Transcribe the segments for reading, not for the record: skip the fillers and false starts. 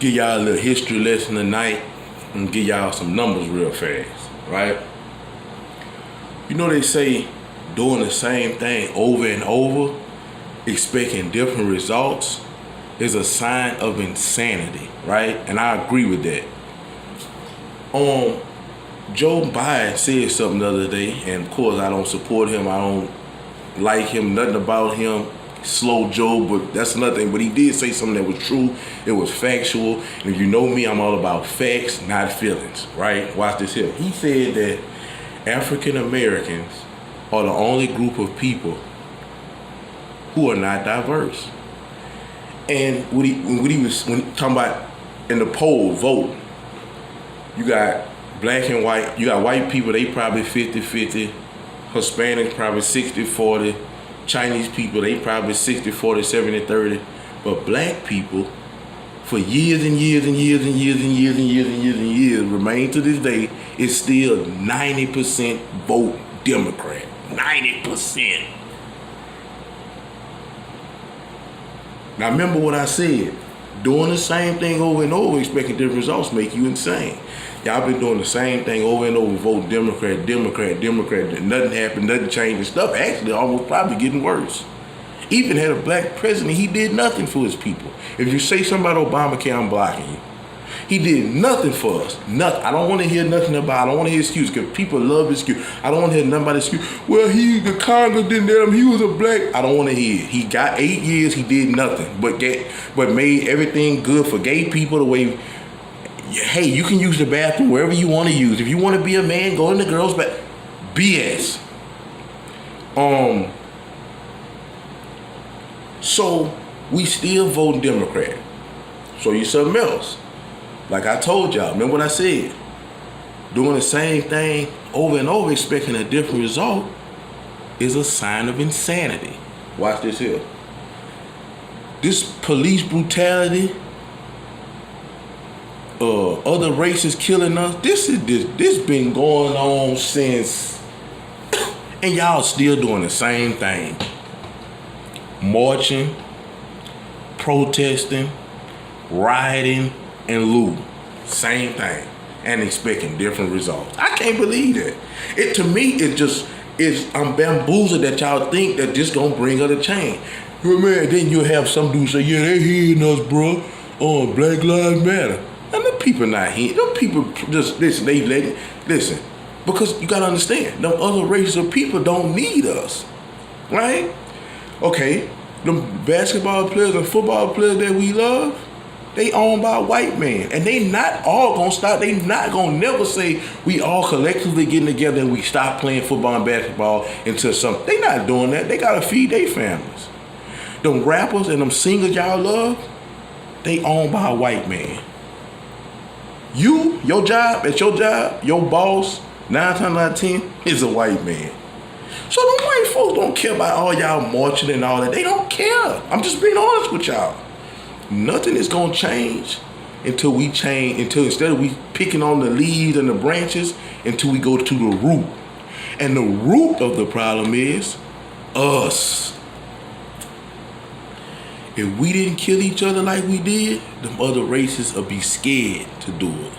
give y'all a little history lesson tonight and give y'all some numbers real fast, right? You know they say doing the same thing over and over, expecting different results, is a sign of insanity, right? And I agree with that. Joe Biden said something the other day, and of course I don't support him, I don't like him, nothing about him, slow Joe, but that's nothing. But he did say something that was true, it was factual, and if you know me, I'm all about facts, not feelings, right? Watch this here. He said that African Americans are the only group of people who are not diverse. And when he was talking about in the poll vote, you got black and white, you got white people, they probably 50-50, Hispanics probably 60-40, Chinese people, they probably 60-40, 70-30, but black people, for years and years and years and years and years and years and years and years, remain to this day, is still 90% vote Democrat. 90%. Now remember what I said. Doing the same thing over and over, expecting different results, make you insane. Y'all been doing the same thing over and over, vote Democrat, Democrat, Democrat. Nothing happened, nothing changed, and stuff actually almost probably getting worse. Even had a black president, he did nothing for his people. If you say something about Obamacare, I'm blocking you. He did nothing for us. Nothing. I don't want to hear nothing about. I don't want to hear excuses because people love excuse. I don't want to hear nothing about excuse. Well, the Congress didn't let him. He was a black. I don't want to hear it. He got 8 years. He did nothing but made everything good for gay people. The way, hey, you can use the bathroom wherever you want to use. If you want to be a man, go in the girls' bathroom. BS. So we still vote Democrat. So you something else. Like I told y'all, remember what I said? Doing the same thing over and over, expecting a different result, is a sign of insanity. Watch this here. This police brutality, other races killing us, this been going on since, and y'all still doing the same thing. Marching, protesting, rioting, and looting. Same thing. And expecting different results. I can't believe that. It to me, I'm bamboozled that y'all think that this gonna bring her to change. Man, then you'll have some dude say, yeah, they hearing us, bro. Oh, Black Lives Matter. And the people not hearing. Them people just listen, listen. Because you gotta understand, them other races of people don't need us. Right? Okay, them basketball players and football players that we love, they owned by a white man. And they not all gonna stop. They not gonna never say we all collectively getting together and we stop playing football and basketball until something. They not doing that. They gotta feed their families. Them rappers and them singers y'all love, they owned by a white man. Your job, your boss, 9 times out of 10, is a white man. So them white folks don't care about all y'all marching and all that. They don't care. I'm just being honest with y'all. Nothing is gonna change until instead of we picking on the leaves and the branches, until we go to the root. And the root of the problem is us. If we didn't kill each other like we did, them other races would be scared to do it.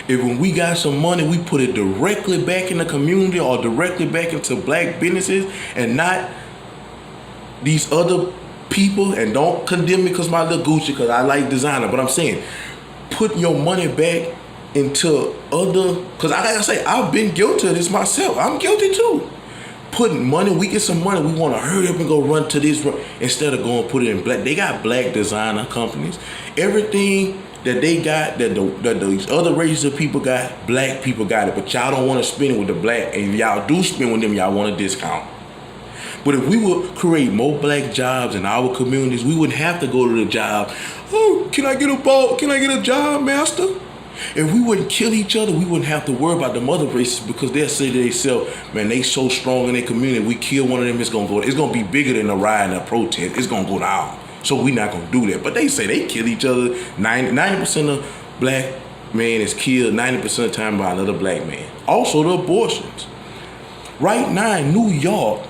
If when we got some money, we put it directly back in the community or directly back into black businesses and not these other people, and don't condemn me because my little Gucci, because I like designer, but I'm saying put your money back into other, because like I say, I've been guilty of this myself. I'm guilty too. Putting money, we get some money, we want to hurry up and go run to this instead of going put it in black. They got black designer companies. Everything that they got, that these other races of people got, black people got it, but y'all don't want to spend it with the black, and if y'all do spend with them, y'all want a discount. But if we would create more black jobs in our communities, we wouldn't have to go to the job. Oh, can I get a job, master? If we wouldn't kill each other, we wouldn't have to worry about the other races, because they'll say to themselves, man, they so strong in their community, we kill one of them, it's gonna be bigger than a riot and a protest. It's gonna go down. So we're not gonna do that. But they say they kill each other. 90% of black man is killed 90% of the time by another black man. Also the abortions. Right now in New York,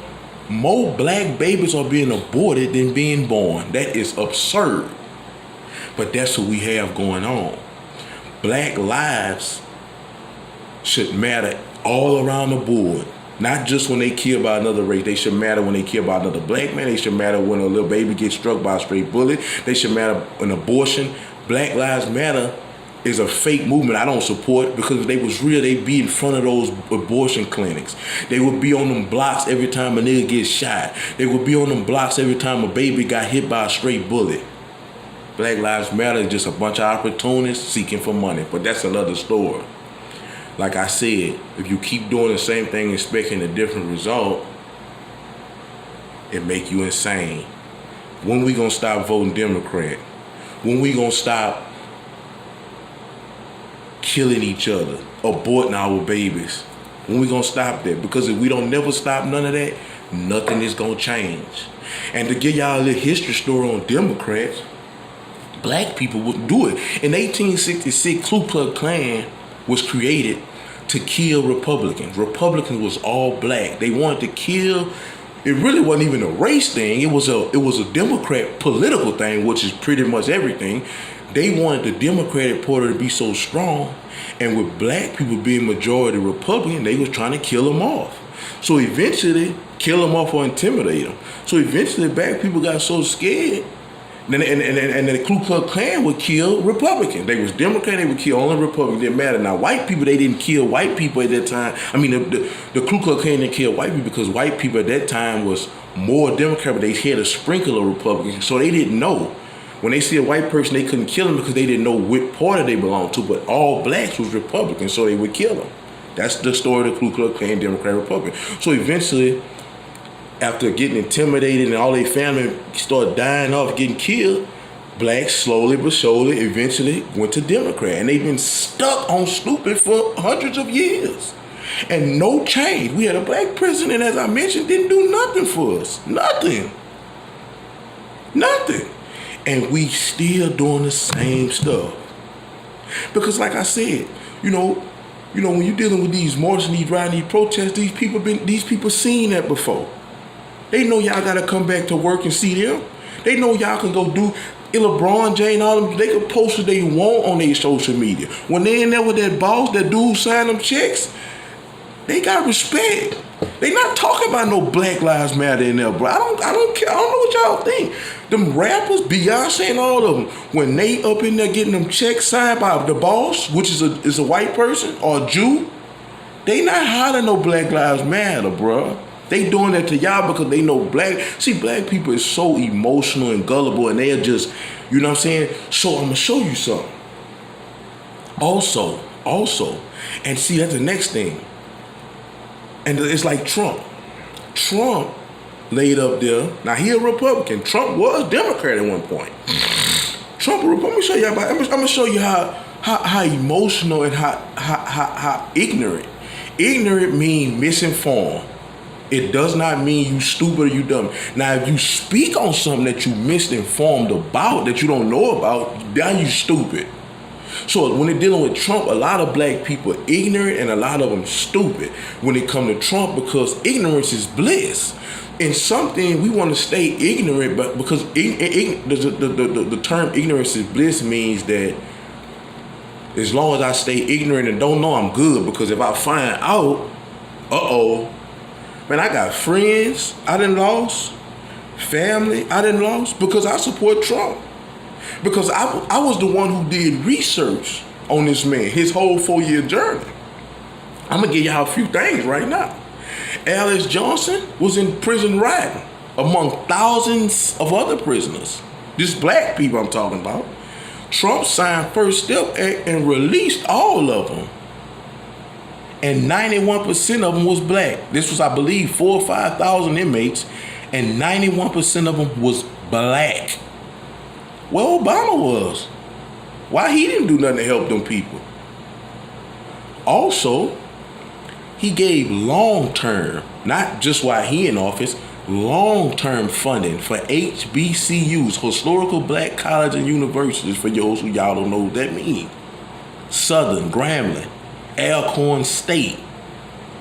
more black babies are being aborted than being born. That is absurd. But that's what we have going on. Black lives should matter all around the board. Not just when they care about another race. They should matter when they care about another black man. They should matter when a little baby gets struck by a stray bullet. They should matter an abortion. Black Lives Matter is a fake movement I don't support, because if they was real, they'd be in front of those abortion clinics. They would be on them blocks every time a nigga gets shot. They would be on them blocks every time a baby got hit by a stray bullet. Black Lives Matter is just a bunch of opportunists seeking for money, but that's another story. Like I said, if you keep doing the same thing expecting a different result, it make you insane. When we gonna stop voting Democrat? When we gonna stop killing each other, aborting our babies? When we gonna stop that? Because if we don't never stop none of that, nothing is gonna change. And to give y'all a little history story on Democrats, black people wouldn't do it. In 1866, Ku Klux Klan was created to kill Republicans. Republicans was all black. They wanted to kill. It really wasn't even a race thing. It was a Democrat political thing, which is pretty much everything. They wanted the Democratic Party to be so strong, and with black people being majority Republican, they was trying to kill them off. So eventually, kill them off or intimidate them. So eventually, black people got so scared. And the Ku Klux Klan would kill Republicans. They was Democrat, they would kill only Republicans. It didn't matter. Now, white people, they didn't kill white people at that time. I mean, the Ku Klux Klan didn't kill white people because white people at that time was more Democrat, but they had a sprinkle of Republicans. So they didn't know. When they see a white person, they couldn't kill them because they didn't know what party they belonged to. But all blacks was Republicans, so they would kill them. That's the story of the Ku Klux Klan, Democrat, Republican. So eventually, after getting intimidated and all their family started dying off, getting killed, blacks slowly but surely eventually went to Democrat. And they've been stuck on stupid for hundreds of years. And no change. We had a black president, as I mentioned, didn't do nothing for us. Nothing. And we still doing the same stuff. Because like I said, you know, when you're dealing with these marches, these rioting, these protests, these people seen that before. They know y'all gotta come back to work and see them. They know y'all can go do LeBron James, all them. They can post what they want on their social media. When they in there with that boss, that dude sign them checks, they got respect. They not talking about no Black Lives Matter in there, bro. I don't care. I don't know what y'all think. Them rappers, Beyonce and all of them, when they up in there getting them checks signed by the boss, which is a white person or a Jew, they not hollering no Black Lives Matter, bro. They doing that to y'all because they know black people is so emotional and gullible, and they're just, you know what I'm saying? So I'm gonna show you something. Also, and see, that's the next thing. And it's like Trump. Trump laid up there. Now he a Republican. Trump was Democrat at one point. Trump a Republican. Let me show you. I'm gonna show you how emotional and how ignorant. Ignorant means misinformed. It does not mean you stupid or you dumb. Now, if you speak on something that you misinformed about, that you don't know about, now you stupid. So when they're dealing with Trump, a lot of black people are ignorant and a lot of them stupid when it comes to Trump, because ignorance is bliss. In something, we want to stay ignorant, but because the term ignorance is bliss means that as long as I stay ignorant and don't know, I'm good. Because if I find out, man, I got friends I done lost, family I done lost because I support Trump. Because I was the one who did research on this man, his whole 4-year journey. I'm going to give y'all a few things right now. Alice Johnson was in prison rioting among thousands of other prisoners. This black people I'm talking about. Trump signed First Step Act and released all of them. And 91% of them was black. This was, I believe, 4,000 or 5,000 inmates, and 91% of them was black. Well, Obama was. Why he didn't do nothing to help them people? Also, he gave long-term, not just while he in office, long-term funding for HBCUs, historical black colleges and universities, for those who y'all don't know what that means. Southern, Grambling, Alcorn State.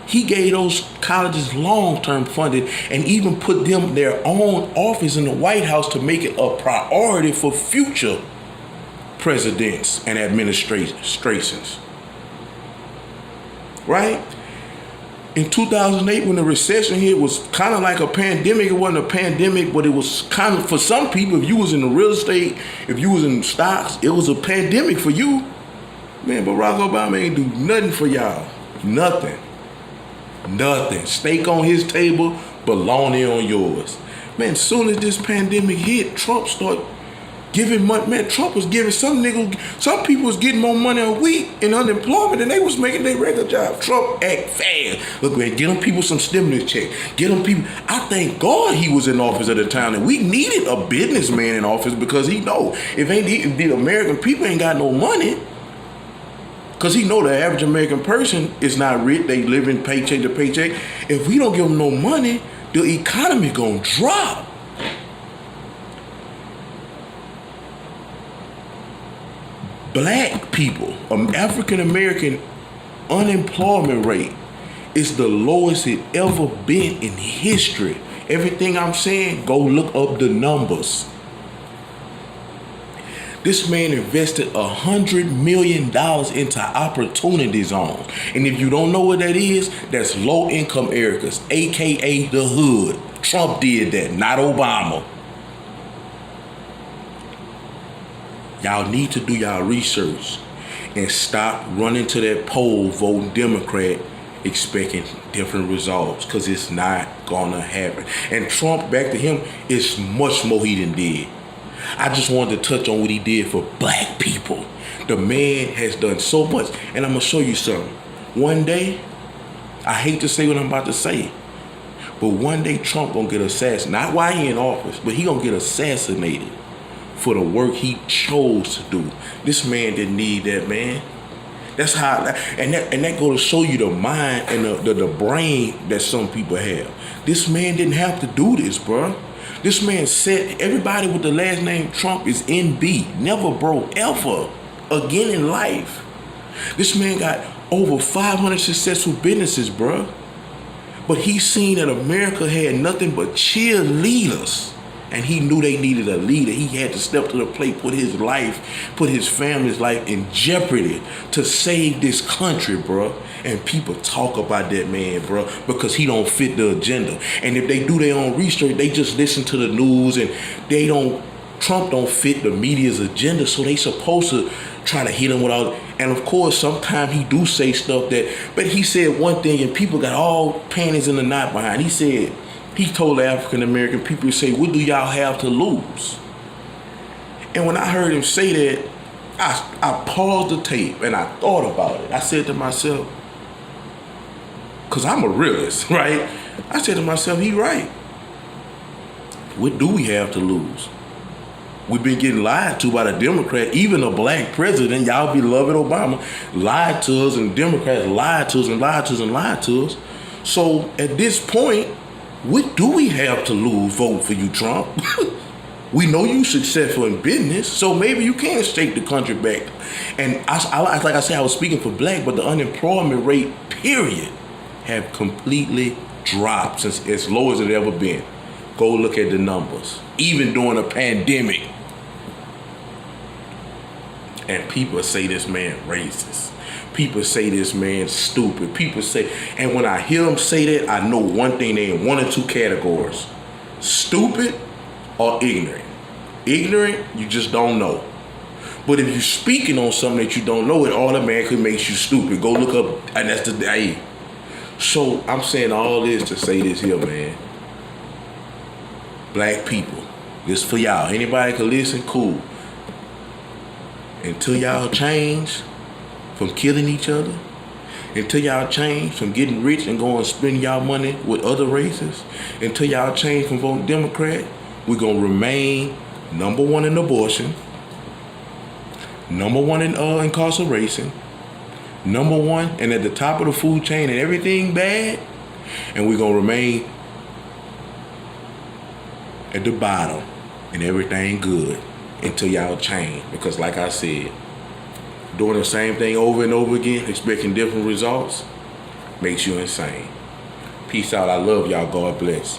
He gave those colleges long-term funding and even put them their own office in the White House to make it a priority for future presidents and administrations. Right? In 2008, when the recession hit, was kind of like a pandemic. It wasn't a pandemic, but it was kind of, for some people, if you was in the real estate, if you was in stocks, it was a pandemic for you. Man, Barack Obama ain't do nothing for y'all. Nothing. Steak on his table, bologna on yours. Man, as soon as this pandemic hit, Trump started giving money. Man, Trump was giving some people was getting more money a week in unemployment than they was making their regular job. Trump act fast. Look, man, get them people some stimulus check. Get them people. I thank God he was in office at the time, and we needed a businessman in office if the American people ain't got no money. Because he know the average American person is not rich. They live in paycheck to paycheck. If we don't give them no money, the economy gonna drop. Black people, African American unemployment rate is the lowest it ever been in history. Everything I'm saying, go look up the numbers. This man invested $100 million into opportunity zones. And if you don't know what that is, that's low income areas, AKA the hood. Trump did that, not Obama. Y'all need to do y'all research and stop running to that poll voting Democrat expecting different results, because it's not gonna happen. And Trump, back to him, is much more he done did. I just wanted to touch on what he did for black people. The man has done so much. And I'm gonna show you something. One day, I hate to say what I'm about to say, but one day Trump gonna get assassinated. Not while he in office, but he gonna get assassinated for the work he chose to do. This man didn't need that, man. That's how, and that go to show you the mind and the brain that some people have. This man didn't have to do this, bro. This man said everybody with the last name Trump is NB, never broke ever again in life. This man got over 500 successful businesses, bro. But he seen that America had nothing but cheerleaders. And he knew they needed a leader. He had to step to the plate, put his family's life in jeopardy to save this country, bro. And people talk about that man, bro, because he don't fit the agenda. And if they do their own research, they just listen to the news, and Trump don't fit the media's agenda, so they supposed to try to hit him with all. And of course, sometimes he do say stuff but he said one thing and people got all panties in the knot behind. He told African American people, he said, what do y'all have to lose? And when I heard him say that, I paused the tape and I thought about it. I said to myself, because I'm a realist, right? I said to myself, he right. What do we have to lose? We've been getting lied to by the Democrat, even a black president, y'all beloved Obama, lied to us, and Democrats lied to us and lied to us and lied to us. So at this point, what do we have to lose? Vote for you, Trump. We know you successful in business, so maybe you can shake the country back. And like I said, I was speaking for black, but the unemployment rate, period, have completely dropped since as low as it ever been. Go look at the numbers, even during a pandemic. And people say this man racist. People say this man stupid. People say, and when I hear them say that, I know one thing, they in one or two categories: stupid or ignorant. Ignorant, you just don't know. But if you're speaking on something that you don't know, it automatically makes you stupid. Go look up, and that's the day. So I'm saying all this to say this here, man. Black people, this for y'all. Anybody can listen, cool. Until y'all change from killing each other, until y'all change from getting rich and going and spending y'all money with other races, until y'all change from voting Democrat, we're going to remain number one in abortion, number one in incarceration, number one and at the top of the food chain and everything bad, and we're going to remain at the bottom and everything good until y'all change. Because like I said, doing the same thing over and over again, expecting different results, makes you insane. Peace out. I love y'all. God bless.